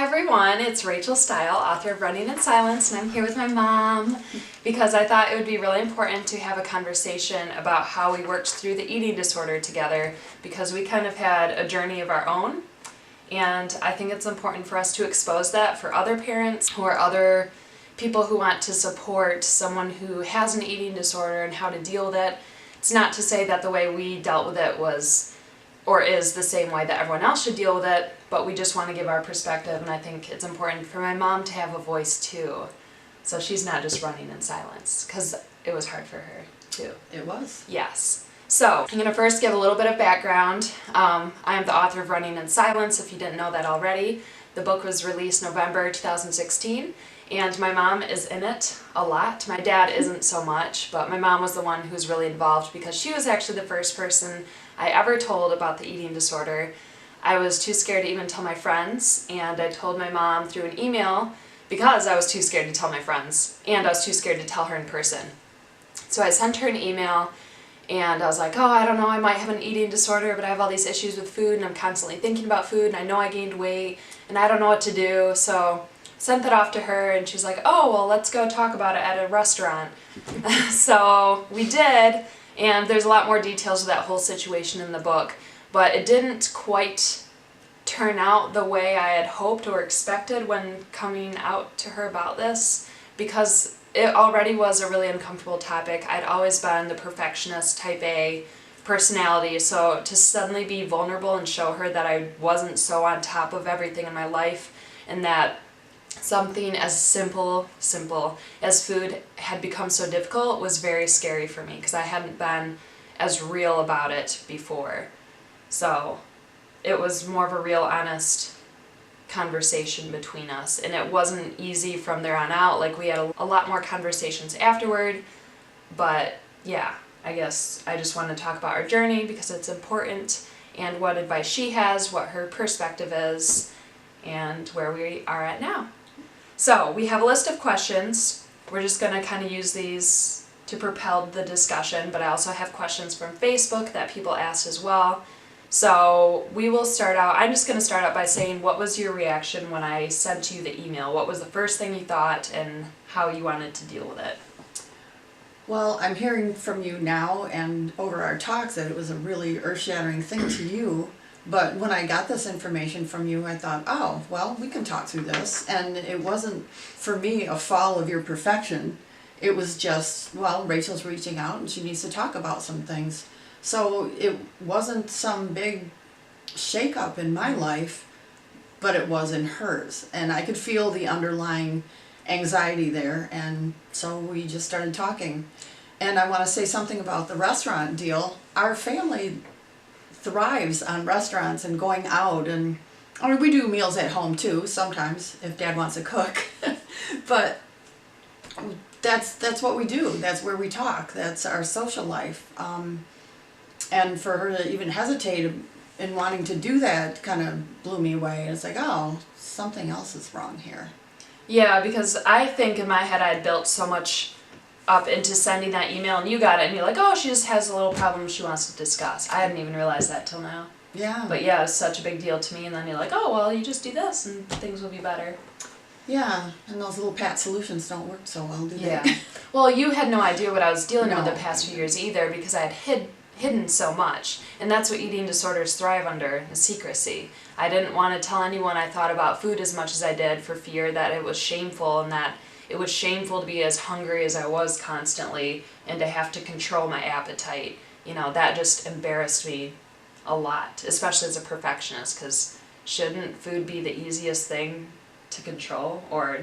everyone, it's Rachel Style, author of Running in Silence, and I'm here with my mom because I thought it would be really important to have a conversation about how we worked through the eating disorder together, because we kind of had a journey of our own, and I think it's important for us to expose that for other parents or other people who want to support someone who has an eating disorder and how to deal with it. It's not to say that the way we dealt with it was or is the same way that everyone else should deal with it, but we just want to give our perspective, and I think it's important for my mom to have a voice too, so she's not just running in silence, because it was hard for her too. It was. Yes. So, I'm going to first give a little bit of background. I am the author of Running in Silence, if you didn't know that already. The book was released November 2016, and my mom is in it a lot. My dad isn't so much, but my mom was the one who's really involved because she was actually the first person I ever told about the eating disorder. I was too scared to even tell my friends, and I told my mom through an email because I was too scared to tell my friends, and I was too scared to tell her in person. So I sent her an email, and I was like, oh, I don't know, I might have an eating disorder, but I have all these issues with food, and I'm constantly thinking about food, and I know I gained weight, and I don't know what to do. So sent that off to her, and she's like, oh, well, let's go talk about it at a restaurant. So we did, and there's a lot more details of that whole situation in the book, but it didn't quite turn out the way I had hoped or expected when coming out to her about this, because it already was a really uncomfortable topic. I'd always been the perfectionist type A personality, so to suddenly be vulnerable and show her that I wasn't so on top of everything in my life, and that something as simple as food had become so difficult was very scary for me, because I hadn't been as real about it before. So it was more of a real honest conversation between us, and it wasn't easy from there on out. Like, we had a lot more conversations afterward, but yeah, I guess I just want to talk about our journey because it's important, and what advice she has, what her perspective is, and where we are at now. So we have a list of questions. We're just going to kind of use these to propel the discussion, but I also have questions from Facebook that people asked as well. So we will start out, I'm just going to start out by saying, what was your reaction when I sent you the email? What was the first thing you thought, and how you wanted to deal with it? Well, I'm hearing from you now and over our talks that it was a really earth-shattering thing to you. But when I got this information from you, I thought, oh, well, we can talk through this. And it wasn't, for me, a fall of your perfection. It was just, well, Rachel's reaching out and she needs to talk about some things. So it wasn't some big shakeup in my life, but it was in hers. And I could feel the underlying anxiety there. And so we just started talking. And I want to say something about the restaurant deal. Our family thrives on restaurants and going out, and I mean, we do meals at home too sometimes if Dad wants to cook. But that's what we do. That's where we talk. That's our social life. And for her to even hesitate in wanting to do that kind of blew me away. It's like, oh, something else is wrong here. Yeah, because I think in my head I'd built so much up into sending that email, and you got it, and you're like, oh, she just has a little problem she wants to discuss. I hadn't even realized that till now. Yeah. But yeah, it's such a big deal to me, and then you're like, oh, well, you just do this and things will be better. Yeah, and those little pat solutions don't work so well, do they? Yeah. Well, you had no idea what I was dealing No. with the past few years either, because I had hidden so much, and that's what eating disorders thrive under, is secrecy. I didn't want to tell anyone I thought about food as much as I did for fear that it was shameful, and that it was shameful to be as hungry as I was constantly and to have to control my appetite. You know, that just embarrassed me a lot, especially as a perfectionist, because shouldn't food be the easiest thing to control or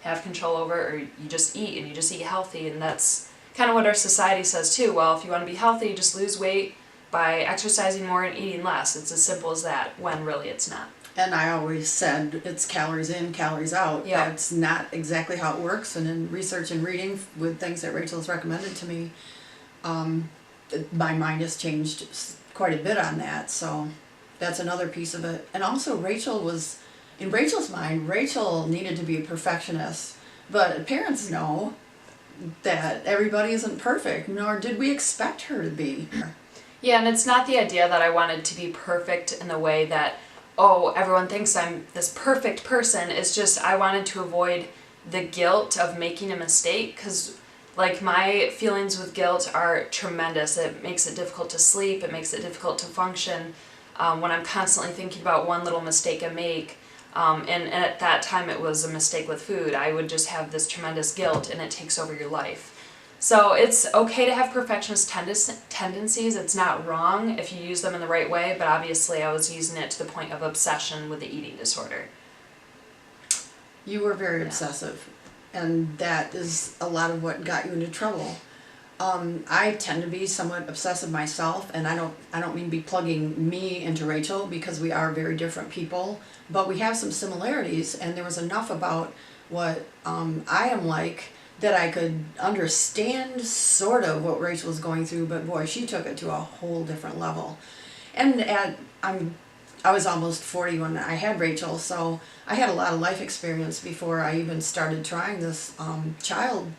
have control over? Or you just eat, and you just eat healthy, and that's kind of what our society says too. Well, if you want to be healthy, just lose weight by exercising more and eating less. It's as simple as that, when really it's not. And I always said it's calories in, calories out. Yeah. That's not exactly how it works. And in research and reading with things that Rachel's recommended to me, my mind has changed quite a bit on that. So that's another piece of it. And also Rachel was, in Rachel's mind, Rachel needed to be a perfectionist. But parents know that everybody isn't perfect, nor did we expect her to be. Yeah, and it's not the idea that I wanted to be perfect in the way that oh, everyone thinks I'm this perfect person. It's just I wanted to avoid the guilt of making a mistake, because like my feelings with guilt are tremendous. It makes it difficult to sleep. It makes it difficult to function when I'm constantly thinking about one little mistake I make. And at that time it was a mistake with food. I would just have this tremendous guilt and it takes over your life. So it's okay to have perfectionist tendencies. It's not wrong if you use them in the right way, but obviously I was using it to the point of obsession with the eating disorder. You were very obsessive, and that is a lot of what got you into trouble. I tend to be somewhat obsessive myself, and I don't mean be plugging me into Rachel, because we are very different people, but we have some similarities, and there was enough about what I am like that I could understand sort of what Rachel was going through, but boy, she took it to a whole different level. And I was almost 40 when I had Rachel, so I had a lot of life experience before I even started trying this child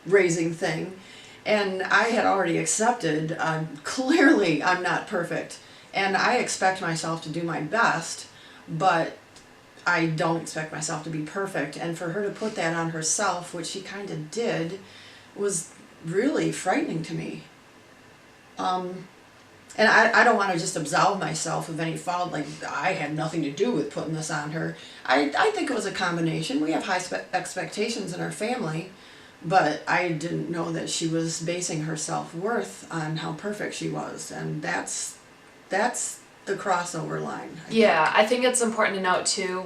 raising thing. And I had already accepted, clearly I'm not perfect, and I expect myself to do my best, but I don't expect myself to be perfect. And for her to put that on herself, which she kind of did, was really frightening to me. And I don't want to just absolve myself of any fault, like I had nothing to do with putting this on her. I think it was a combination. We have high expectations in our family, but I didn't know that she was basing her self-worth on how perfect she was, and that's the crossover line. I think it's important to note too,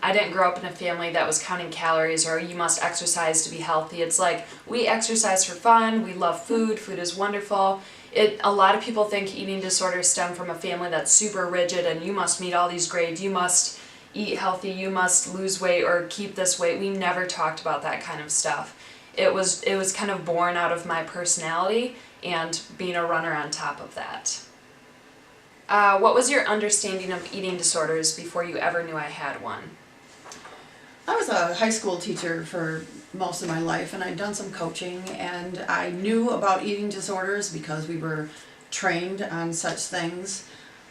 I didn't grow up in a family that was counting calories or you must exercise to be healthy. It's like, we exercise for fun, we love food is wonderful. A lot of people think eating disorders stem from a family that's super rigid and you must meet all these grades, you must eat healthy, you must lose weight or keep this weight. We never talked about that kind of stuff. It was kind of born out of my personality and being a runner on top of that. What was your understanding of eating disorders before you ever knew I had one? I was a high school teacher for most of my life, and I'd done some coaching, and I knew about eating disorders because we were trained on such things.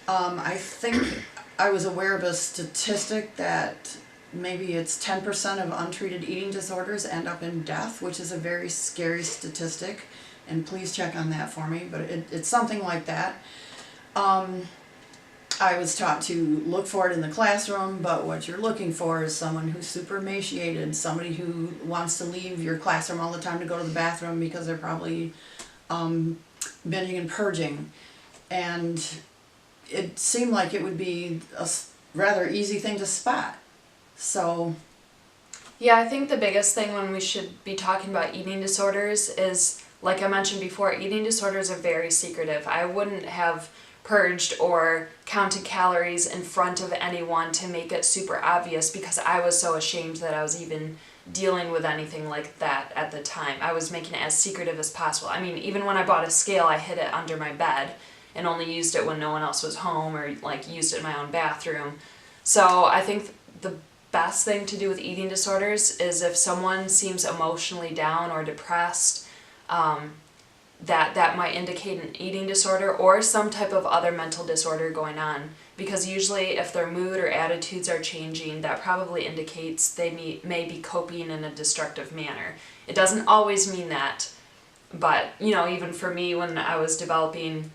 I think I was aware of a statistic that maybe it's 10% of untreated eating disorders end up in death, which is a very scary statistic, and please check on that for me, but it's something like that. I was taught to look for it in the classroom, but what you're looking for is someone who's super emaciated, somebody who wants to leave your classroom all the time to go to the bathroom because they're probably binging and purging. And it seemed like it would be a rather easy thing to spot. So yeah, I think the biggest thing when we should be talking about eating disorders is, like I mentioned before, eating disorders are very secretive. I wouldn't have purged or counted calories in front of anyone to make it super obvious because I was so ashamed that I was even dealing with anything like that at the time. I was making it as secretive as possible. I mean, even when I bought a scale, I hid it under my bed and only used it when no one else was home or like used it in my own bathroom. So I think the best thing to do with eating disorders is if someone seems emotionally down or depressed, that might indicate an eating disorder or some type of other mental disorder going on. Because usually if their mood or attitudes are changing, that probably indicates they may be coping in a destructive manner. It doesn't always mean that, but even for me, when I was developing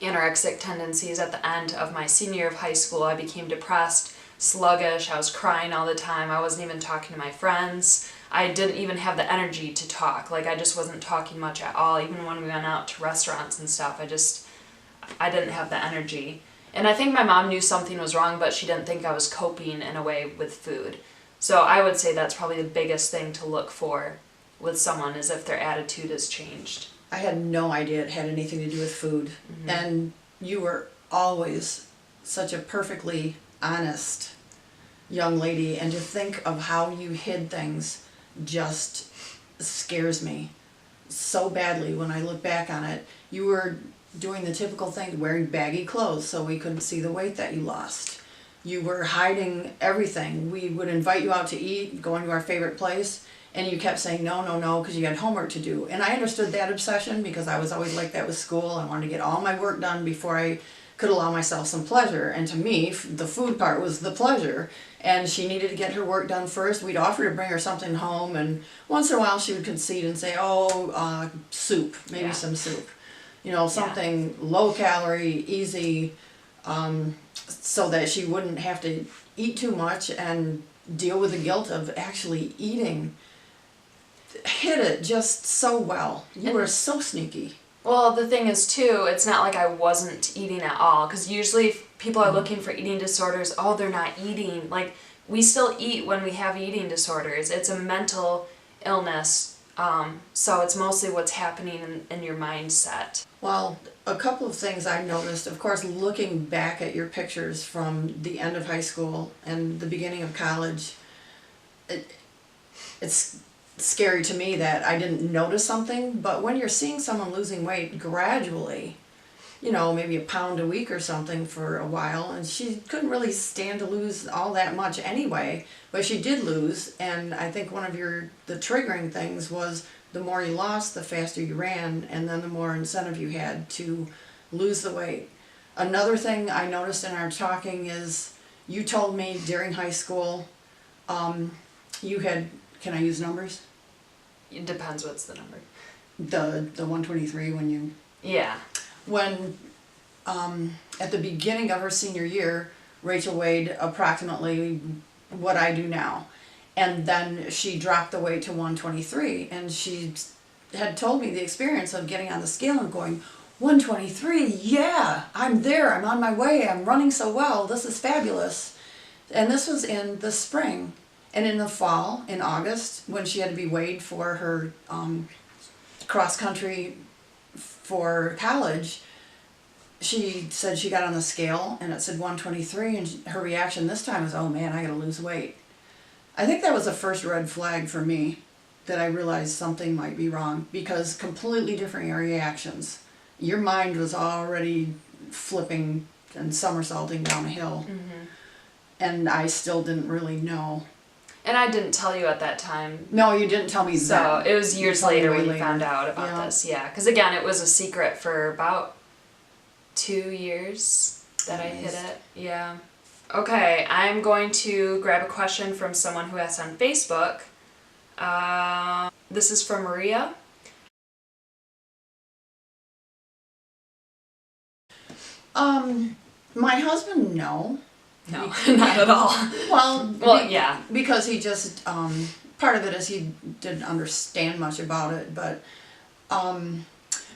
anorexic tendencies at the end of my senior year of high school, I became depressed, sluggish, I was crying all the time, I wasn't even talking to my friends. I didn't even have the energy to talk. Like, I just wasn't talking much at all. Even when we went out to restaurants and stuff, I didn't have the energy. And I think my mom knew something was wrong, but she didn't think I was coping in a way with food. So I would say that's probably the biggest thing to look for with someone, is if their attitude has changed. I had no idea it had anything to do with food. Mm-hmm. And you were always such a perfectly honest young lady, and to think of how you hid things just scares me so badly when I look back on it. You were doing the typical thing, wearing baggy clothes so we couldn't see the weight that you lost. You were hiding everything. We would invite you out to eat, going to our favorite place, and you kept saying no, no, no, because you had homework to do. And I understood that obsession because I was always like that with school. I wanted to get all my work done before I could allow myself some pleasure. And to me, the food part was the pleasure. And she needed to get her work done first. We'd offer to bring her something home, and once in a while she would concede and say, oh, soup, maybe some soup. You know, something low calorie, easy, so that she wouldn't have to eat too much and deal with the guilt of actually eating. Hit it just so well. You were so sneaky. Well, the thing is, too, it's not like I wasn't eating at all, because usually if people are looking for eating disorders, oh, they're not eating. Like, we still eat when we have eating disorders. It's a mental illness, so it's mostly what's happening in your mindset. Well, a couple of things I noticed, of course, looking back at your pictures from the end of high school and the beginning of college, it's scary to me that I didn't notice something, but when you're seeing someone losing weight gradually, you know, maybe a pound a week or something for a while, and she couldn't really stand to lose all that much anyway, but she did lose. And I think one of the triggering things was the more you lost, the faster you ran, and then the more incentive you had to lose the weight. Another thing I noticed in our talking is you told me during high school you had, can I use numbers? It depends what's the number. The 123 when you... Yeah. When at the beginning of her senior year, Rachel weighed approximately what I do now. And then she dropped the weight to 123, and she had told me the experience of getting on the scale and going, 123, yeah, I'm there, I'm on my way, I'm running so well, this is fabulous. And this was in the spring. And in the fall, in August, when she had to be weighed for her cross country for college, she said she got on the scale and it said 123, and her reaction this time was, oh man, I gotta lose weight. I think that was the first red flag for me, that I realized something might be wrong, because completely different reactions. Your mind was already flipping and somersaulting down a hill, and I still didn't really know. And I didn't tell you at that time. No, you didn't tell me So that. it was years later when you found out about this. Yeah, because again, it was a secret for about 2 years that I hid it. Yeah. Okay, I'm going to grab a question from someone who asked on Facebook. This is from Maria. My husband, no. No, not at all. Well, yeah. Because he just, part of it is he didn't understand much about it, but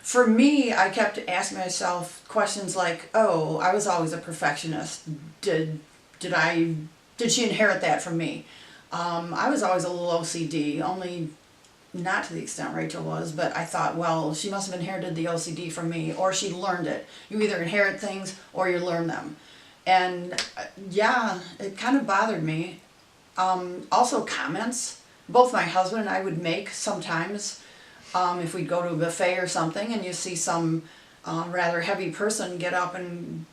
for me, I kept asking myself questions like, oh, I was always a perfectionist. Did she inherit that from me? I was always a little OCD, only not to the extent Rachel was, but I thought, well, she must have inherited the OCD from me, or she learned it. You either inherit things or you learn them. And yeah, it kind of bothered me. Also comments, both my husband and I would make sometimes, if we'd go to a buffet or something and you see some rather heavy person get up and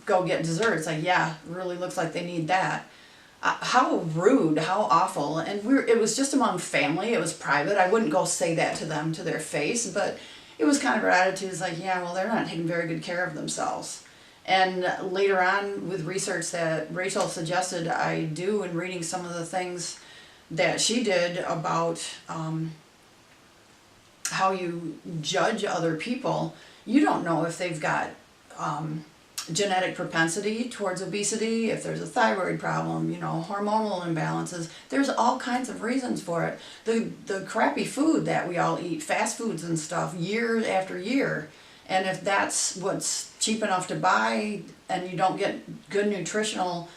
go get dessert, it's like, yeah, really looks like they need that. How rude, how awful. And it was just among family, it was private. I wouldn't go say that to them to their face, but it was kind of her attitude, is like, yeah, well, they're not taking very good care of themselves. And later on, with research that Rachel suggested I do, and reading some of the things that she did about how you judge other people, you don't know if they've got genetic propensity towards obesity, if there's a thyroid problem, you know, hormonal imbalances. There's all kinds of reasons for it. The crappy food that we all eat, fast foods and stuff, year after year. And if that's what's cheap enough to buy and you don't get good nutritional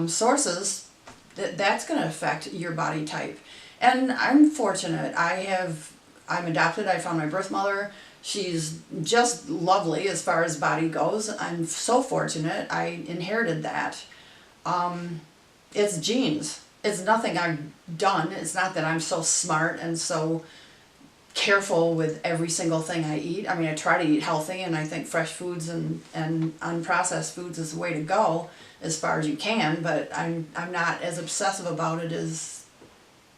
sources, that's going to affect your body type. And I'm fortunate. I'm adopted. I found my birth mother. She's just lovely as far as body goes. I'm so fortunate. I inherited that. It's genes. It's nothing I've done. It's not that I'm so smart and so careful with every single thing I eat. I mean, I try to eat healthy, and I think fresh foods and unprocessed foods is the way to go as far as you can, but I'm not as obsessive about it as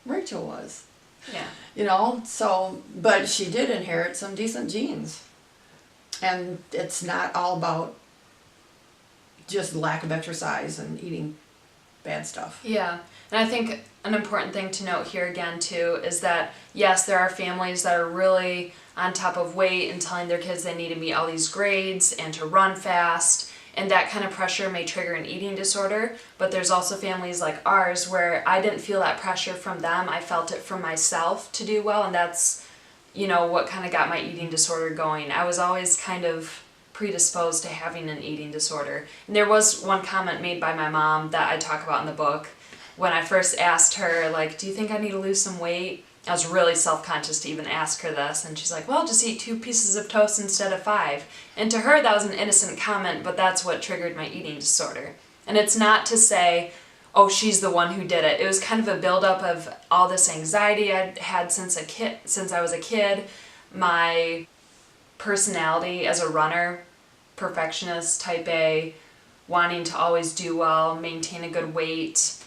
Rachel was. Yeah. You know, so, but she did inherit some decent genes. And it's not all about just lack of exercise and eating bad stuff. Yeah, and I think an important thing to note here again too is that yes, there are families that are really on top of weight and telling their kids they need to meet all these grades and to run fast, and that kind of pressure may trigger an eating disorder, but there's also families like ours where I didn't feel that pressure from them, I felt it from myself to do well, and that's, you know, what kind of got my eating disorder going. I was always kind of predisposed to having an eating disorder. And there was one comment made by my mom that I talk about in the book. When I first asked her, like, do you think I need to lose some weight? I was really self-conscious to even ask her this, and she's like, well, just eat 2 pieces of toast instead of 5. And to her, that was an innocent comment, but that's what triggered my eating disorder. And it's not to say, oh, she's the one who did it. It was kind of a buildup of all this anxiety I'd had since I was a kid. My personality as a runner, perfectionist, type A, wanting to always do well, maintain a good weight.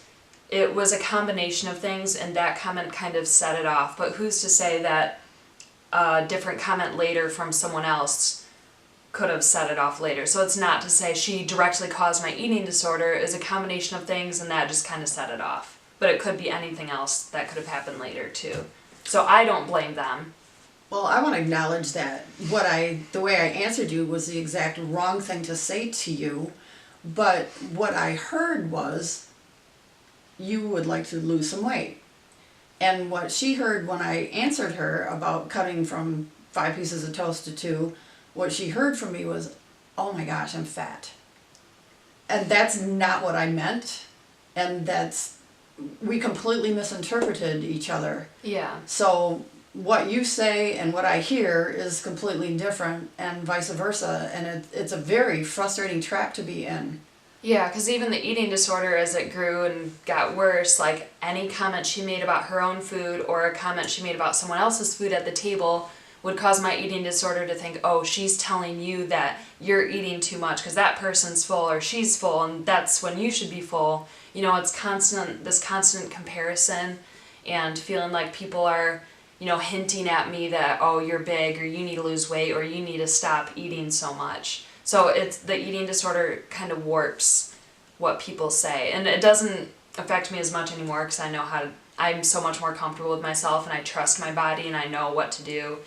It was a combination of things, and that comment kind of set it off. But who's to say that a different comment later from someone else could have set it off later? So it's not to say she directly caused my eating disorder. It was a combination of things, and that just kind of set it off. But it could be anything else that could have happened later too. So I don't blame them. Well, I want to acknowledge that the way I answered you was the exact wrong thing to say to you, but what I heard was you would like to lose some weight. And what she heard when I answered her about cutting from 5 pieces of toast to 2, what she heard from me was, oh my gosh, I'm fat. And that's not what I meant, and we completely misinterpreted each other. Yeah. So what you say and what I hear is completely different, and vice versa, and it's a very frustrating trap to be in. Yeah, because even the eating disorder, as it grew and got worse, like any comment she made about her own food or a comment she made about someone else's food at the table would cause my eating disorder to think, oh, she's telling you that you're eating too much because that person's full or she's full and that's when you should be full. You know, it's this constant comparison and feeling like people are, you know, hinting at me that, oh, you're big or you need to lose weight or you need to stop eating so much. So it's the eating disorder kind of warps what people say. And it doesn't affect me as much anymore because I know I'm so much more comfortable with myself and I trust my body and I know what to do.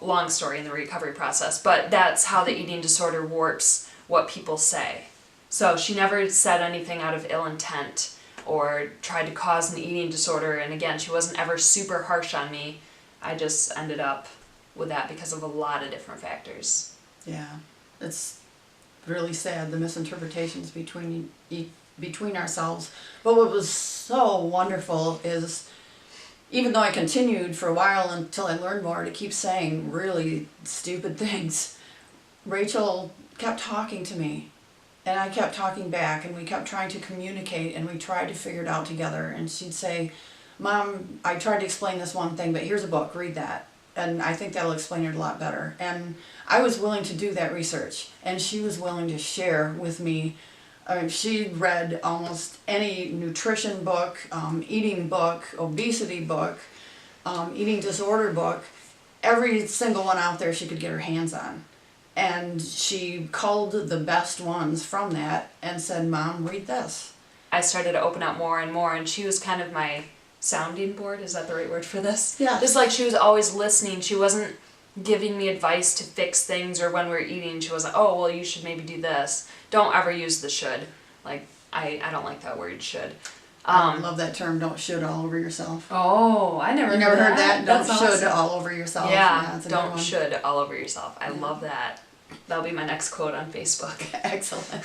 Long story in the recovery process, but that's how the eating disorder warps what people say. So she never said anything out of ill intent or tried to cause an eating disorder, and again, she wasn't ever super harsh on me. I just ended up with that because of a lot of different factors. Yeah, it's really sad, the misinterpretations between ourselves. But what was so wonderful is, even though I continued for a while until I learned more to keep saying really stupid things, Rachel kept talking to me, and I kept talking back, and we kept trying to communicate, and we tried to figure it out together. And she'd say, Mom, I tried to explain this one thing, but here's a book, read that. And I think that'll explain it a lot better. And I was willing to do that research, and she was willing to share with me. She'd read almost any nutrition book, eating book, obesity book, eating disorder book, every single one out there she could get her hands on. And she culled the best ones from that and said, Mom, read this. I started to open up more and more, and she was kind of my sounding board. Is that the right word for this? Yeah. Just like she was always listening. She wasn't giving me advice to fix things, or when we were eating, she was like, oh, well, you should maybe do this. Don't ever use the should. Like, I don't like that word, should. I love that term, don't should all over yourself. Oh, I never You never heard that? Don't That's should awesome. all over yourself. Yeah, it's a good don't one. should all over yourself. I love that. That'll be my next quote on Facebook. Excellent.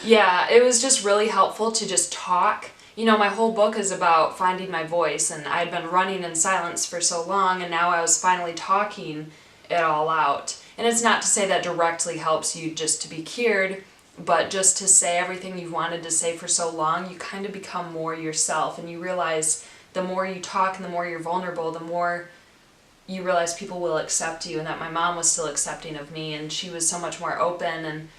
Yeah, it was just really helpful to just talk. You know, my whole book is about finding my voice, and I'd been running in silence for so long, and now I was finally talking it all out. And it's not to say that directly helps you just to be cured, but just to say everything you've wanted to say for so long, you kind of become more yourself, and you realize the more you talk and the more you're vulnerable, the more you realize people will accept you, and that my mom was still accepting of me, and she was so much more open and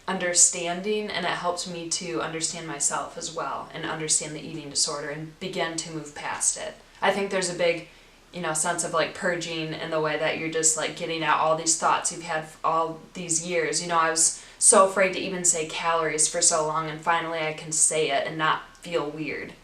understanding, and it helped me to understand myself as well and understand the eating disorder and begin to move past it. I think there's a big, sense of like purging in the way that you're just like getting out all these thoughts you've had all these years. I was so afraid to even say calories for so long, and finally I can say it and not feel weird.